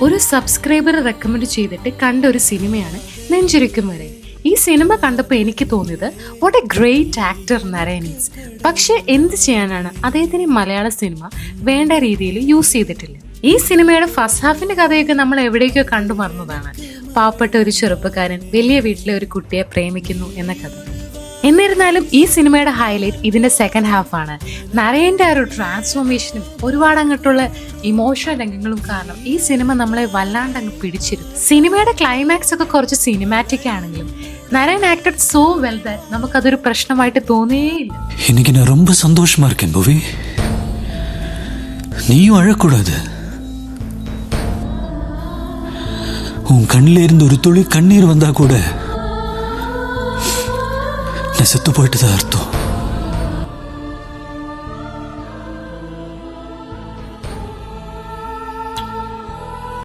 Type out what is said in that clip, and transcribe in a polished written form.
ഒരു subscriber recommend ചെയ്തിട്ട് കണ്ട ഒരു സിനിമയാണ് നെഞ്ചിരിക്കും വരെ. ഈ സിനിമ കണ്ടപ്പോൾ എനിക്ക് തോന്നിയത് what A great actor Narain is. പക്ഷെ എന്ത് ചെയ്യാനാണ്, അദ്ദേഹത്തിന് മലയാള സിനിമ വേണ്ട രീതിയിൽ യൂസ് ചെയ്തിട്ടില്ല. ഈ സിനിമയുടെ ഫസ്റ്റ് ഹാഫിന്റെ കഥയൊക്കെ നമ്മൾ എവിടേക്കോ കണ്ടു മറന്നതാണ്. പാവപ്പെട്ട ഒരു ചെറുപ്പക്കാരൻ വലിയ വീട്ടിലെ ഒരു കുട്ടിയെ പ്രേമിക്കുന്നു എന്ന കഥ. എന്നിരുന്നാലും ഈ സിനിമയുടെ ഹൈലൈറ്റ് ഇതിന്റെ സെക്കൻഡ് ഹാഫാണ്. നരയന്റെ ഒരു ട്രാൻസ്ഫോർമേഷനും ഒരുപാട് അങ്ങോട്ടുള്ള ഇമോഷണൽ രംഗങ്ങളും കാരണം ഈ സിനിമ നമ്മളെ വല്ലാണ്ട് അങ്ങ് പിടിച്ചിരുന്നു. സിനിമയുടെ ക്ലൈമാക്സ് ഒക്കെ കുറച്ച് സിനിമാറ്റിക് ആണെങ്കിലും Narain acted so well that നമുക്കതൊരു പ്രശ്നമായിട്ട് തോന്നിയേയില്ല. എനിക്ക് ரொம்ப சந்தோஷமா இருக்கேன் புவி. நீயும் அழக்கூடாது. உன் கண்ணில இருந்து ஒரு துளி கண்ணீர் வந்தா கூட நான் செத்து போயிட்டு தான் அர்த்தம்.